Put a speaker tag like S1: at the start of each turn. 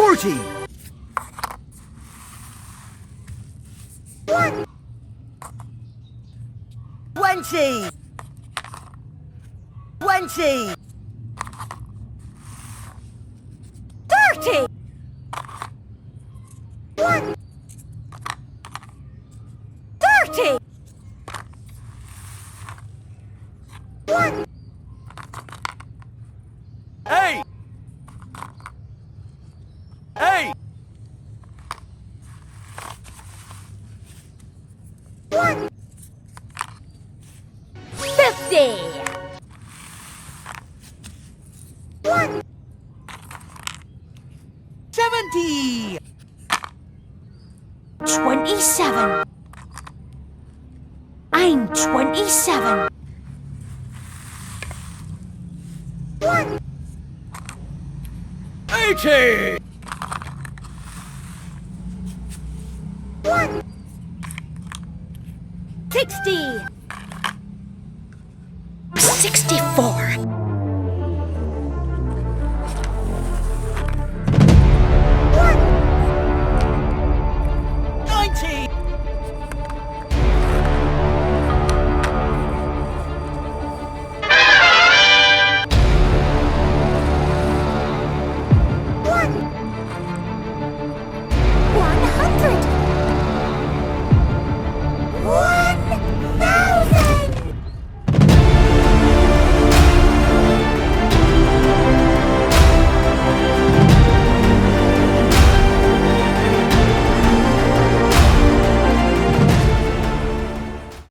S1: 40.
S2: 1.
S1: 20. 20.
S2: 30. 1. 30. 1.
S1: 8. 8.
S2: 1. 50. 1.
S1: 70.
S2: 27. I'm 27. 1.
S1: 80.
S2: 1. 60. 64.